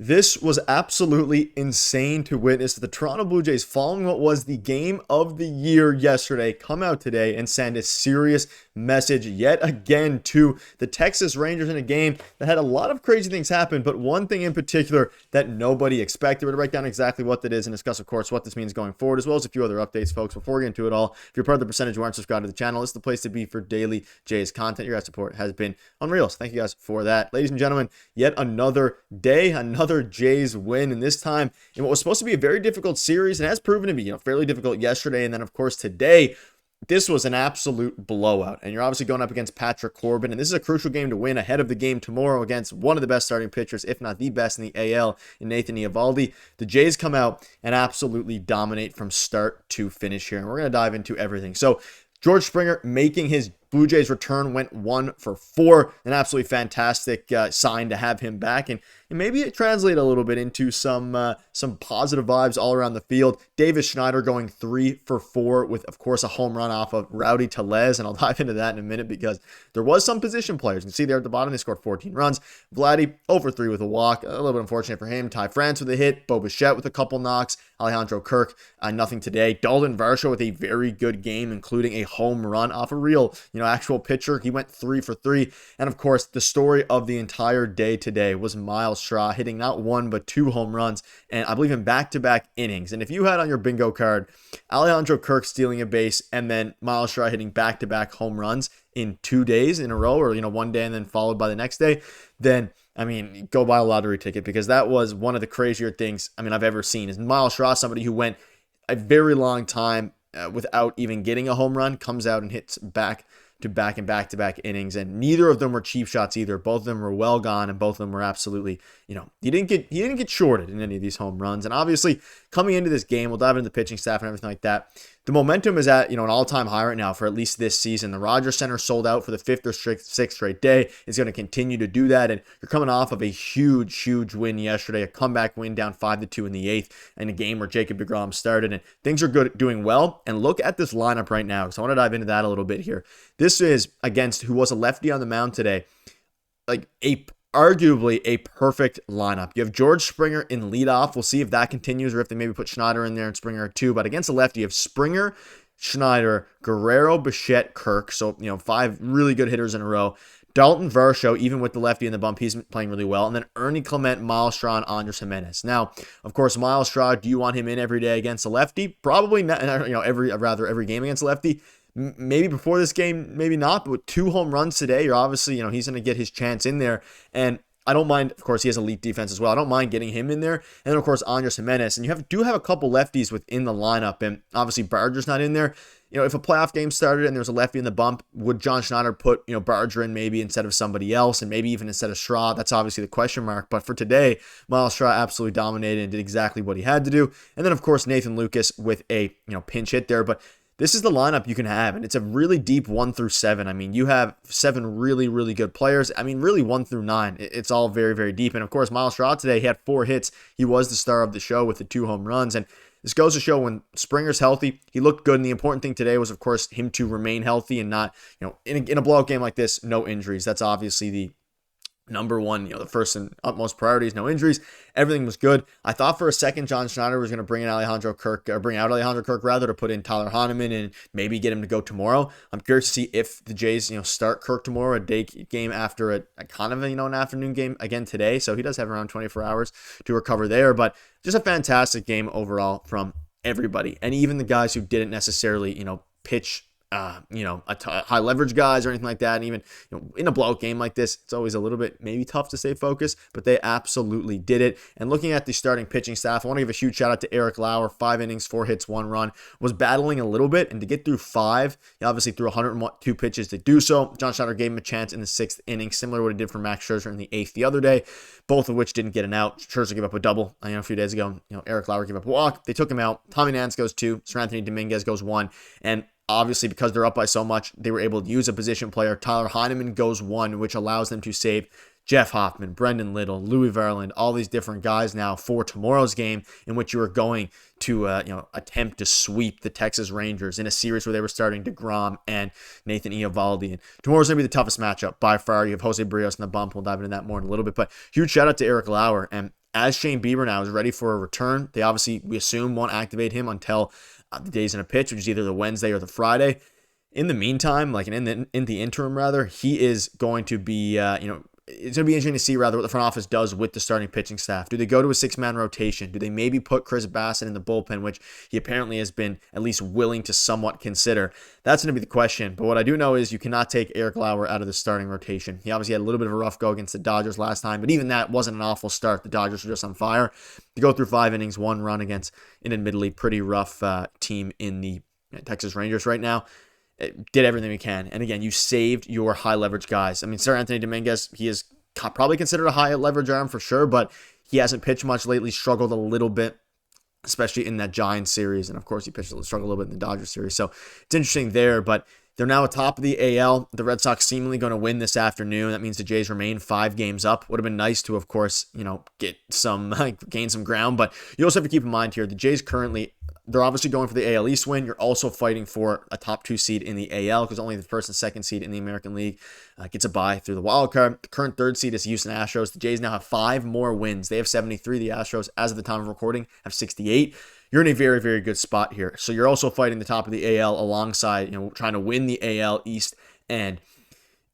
This was absolutely insane to witness. The Toronto Blue Jays, following what was the game of the year yesterday, come out today and send a serious message yet again to the Texas Rangers in a game that had a lot of crazy things happen, but one thing in particular that nobody expected. We're going to break down exactly what that is and discuss, of course, what this means going forward, as well as a few other updates, folks. Before we get into it all, if you're part of the percentage who aren't subscribed to the channel, this is the place to be for daily Jays content. Your guys' support has been unreal, so thank you guys for that. Ladies and gentlemen, yet another day, another Jays win, and this time in what was supposed to be a very difficult series and has proven to be fairly difficult yesterday, and then of course today. This was an absolute blowout, and you're obviously going up against Patrick Corbin, and this is a crucial game to win ahead of the game tomorrow against one of the best starting pitchers, if not the best in the AL, in Nathan Eovaldi. The Jays come out and absolutely dominate from start to finish here, and we're going to dive into everything. So George Springer making his Blue Jays return, went 1 for 4, an absolutely fantastic sign to have him back, and maybe it translated a little bit into some positive vibes all around the field. Davis Schneider going 3 for 4 with, of course, a home run off of Rowdy Tellez, and I'll dive into that in a minute because there was some position players. You can see there at the bottom, they scored 14 runs. Vladdy over 3 with a walk, a little bit unfortunate for him. Ty France with a hit, Bichette with a couple knocks, Alejandro Kirk, nothing today. Dalton Varsho with a very good game, including a home run off a real, actual pitcher. He went 3 for 3. And of course, the story of the entire day today was Myles Straw hitting not 1 but 2 home runs, and I believe in back-to-back innings. And if you had on your bingo card Alejandro Kirk stealing a base and then Myles Straw hitting back-to-back home runs in 2 days in a row, or one day and then followed by the next day, then go buy a lottery ticket, because that was one of the crazier things I've ever seen. Is Myles Straw, somebody who went a very long time without even getting a home run, comes out and hits back-to-back innings, and neither of them were cheap shots either. Both of them were well gone, and both of them were absolutely, he didn't get shorted in any of these home runs. And obviously, coming into this game, we'll dive into the pitching staff and everything like that. The momentum is at, an all-time high right now for at least this season. The Rogers Center sold out for the 5th or 6th straight day. It's going to continue to do that, and you're coming off of a huge win yesterday, a comeback win down 5-2 in the 8th, in a game where Jacob deGrom started, and things are doing well. And look at this lineup right now, because I want to dive into that a little bit here. This is against who was a lefty on the mound today, arguably a perfect lineup. You have George Springer in leadoff. We'll see if that continues or if they maybe put Schneider in there and Springer too. But against a lefty, you have Springer, Schneider, Guerrero, Bichette, Kirk. So, 5 really good hitters in a row. Dalton Varsho, even with the lefty in the bump, he's playing really well. And then Ernie Clement, Myles Straw, and Andres Gimenez. Now, of course, Myles Straw, do you want him in every day against a lefty? Probably not, every game against a lefty. Maybe before this game, maybe not, but with 2 home runs today, you're obviously, he's going to get his chance in there. And I don't mind, of course, he has elite defense as well. I don't mind getting him in there. And then, of course, Andres Gimenez. And you do have a couple lefties within the lineup. And obviously, Barger's not in there. If a playoff game started and there's a lefty in the bump, would John Schneider put, Barger in maybe instead of somebody else, and maybe even instead of Straw? That's obviously the question mark. But for today, Myles Straw absolutely dominated and did exactly what he had to do. And then, of course, Nathan Lucas with a, pinch hit there. But this is the lineup you can have, and it's a really deep 1 through 7. You have 7 really good players. Really 1 through 9. It's all very deep. And of course, Myles Straw today, he had 4 hits. He was the star of the show with the 2 home runs. And this goes to show when Springer's healthy, he looked good. And the important thing today was, of course, him to remain healthy and not, in a blowout game like this, no injuries. That's obviously the number one, the first and utmost priorities, no injuries. Everything was good. I thought for a second John Schneider was going to bring out Alejandro Kirk to put in Tyler Heineman and maybe get him to go tomorrow. I'm curious to see if the Jays, start Kirk tomorrow, a day game after a kind of an afternoon game again today. So he does have around 24 hours to recover there, but just a fantastic game overall from everybody. And even the guys who didn't necessarily, pitch high leverage guys or anything like that. And even in a blowout game like this, it's always a little bit maybe tough to stay focused, but they absolutely did it. And looking at the starting pitching staff, I want to give a huge shout out to Eric Lauer. 5 innings, 4 hits, 1 run. Was battling a little bit, and to get through 5, he obviously threw 102 pitches to do so. John Schneider gave him a chance in the 6th inning, similar to what he did for Max Scherzer in the 8th the other day, both of which didn't get an out. Scherzer gave up a double a few days ago. Eric Lauer gave up a walk. They took him out. Tommy Nance goes 2. Sir Anthony Dominguez goes 1. And obviously, because they're up by so much, they were able to use a position player. Tyler Heineman goes 1, which allows them to save Jeff Hoffman, Brendan Little, Louis Verland, all these different guys now for tomorrow's game, in which you are going to attempt to sweep the Texas Rangers in a series where they were starting DeGrom and Nathan Eovaldi. And tomorrow's going to be the toughest matchup by far. You have José Berríos in the bump. We'll dive into that more in a little bit. But huge shout out to Eric Lauer. And as Shane Bieber now is ready for a return. They obviously, we assume, won't activate him until the days in a pitch, which is either the Wednesday or the Friday. In the meantime, like in the interim rather, he is going to be, it's going to be interesting to see rather what the front office does with the starting pitching staff. Do they go to a 6-man rotation? Do they maybe put Chris Bassett in the bullpen, which he apparently has been at least willing to somewhat consider? That's going to be the question. But what I do know is you cannot take Eric Lauer out of the starting rotation. He obviously had a little bit of a rough go against the Dodgers last time, but even that wasn't an awful start. The Dodgers were just on fire. To go through 5 innings, 1 run against an admittedly pretty rough team in the Texas Rangers right now. Did everything we can. And again, you saved your high leverage guys. I mean, Sir Anthony Dominguez, he is probably considered a high leverage arm for sure, but he hasn't pitched much lately, struggled a little bit, especially in that Giants series. And of course, he struggled a little bit in the Dodgers series. So it's interesting there, but they're now atop of the AL. The Red Sox seemingly going to win this afternoon. That means the Jays remain 5 games up. Would have been nice to, of course, get some, gain some ground. But you also have to keep in mind here, the Jays currently, they're obviously going for the AL East win. You're also fighting for a top 2 seed in the AL because only the first and second seed in the American League gets a bye through the wild card. The current 3rd seed is Houston Astros. The Jays now have 5 more wins. They have 73. The Astros, as of the time of recording, have 68. You're in a very, very good spot here. So you're also fighting the top of the AL alongside, trying to win the AL East. And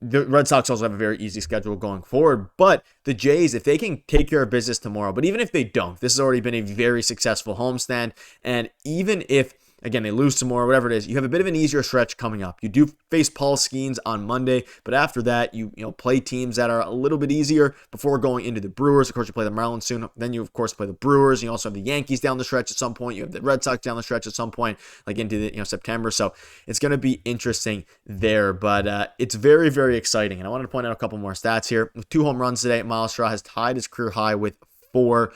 the Red Sox also have a very easy schedule going forward. But the Jays, if they can take care of business tomorrow, but even if they don't, this has already been a very successful homestand. And even if, again, they lose tomorrow, whatever it is, you have a bit of an easier stretch coming up. You do face Paul Skeens on Monday, but after that, you play teams that are a little bit easier before going into the Brewers. Of course, you play the Marlins soon. Then you, of course, play the Brewers. You also have the Yankees down the stretch at some point. You have the Red Sox down the stretch at some point, like into the September. So it's going to be interesting there, but it's very, very exciting. And I wanted to point out a couple more stats here. With 2 home runs today, Miles Straw has tied his career high with 4,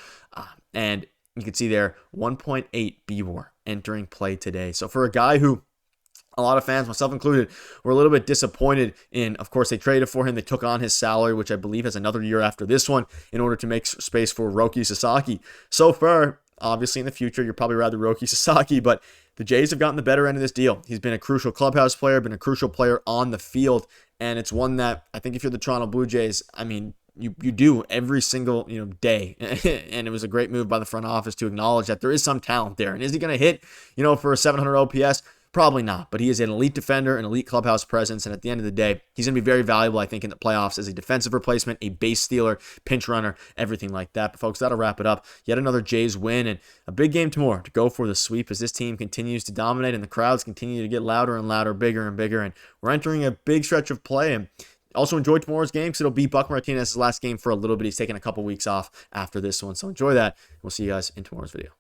and you can see there 1.8 BWAR entering play today. So for a guy who a lot of fans, myself included, were a little bit disappointed in, of course, they traded for him. They took on his salary, which I believe has another year after this one, in order to make space for Roki Sasaki. So far, obviously in the future, you're probably rather Roki Sasaki, but the Jays have gotten the better end of this deal. He's been a crucial clubhouse player, been a crucial player on the field, and it's one that I think if you're the Toronto Blue Jays, I mean, you do every single day. And it was a great move by the front office to acknowledge that there is some talent there. And is he going to hit for a 700 OPS? Probably not, but he is an elite defender, an elite clubhouse presence, and at the end of the day, he's going to be very valuable, I think, in the playoffs as a defensive replacement, a base stealer, pinch runner, everything like that. But folks, that'll wrap it up. Yet another Jays win, and a big game tomorrow to go for the sweep as this team continues to dominate and the crowds continue to get louder and louder, bigger and bigger, and we're entering a big stretch of play. And also enjoy tomorrow's game because it'll be Buck Martinez's last game for a little bit. He's taking a couple weeks off after this one, so enjoy that. We'll see you guys in tomorrow's video.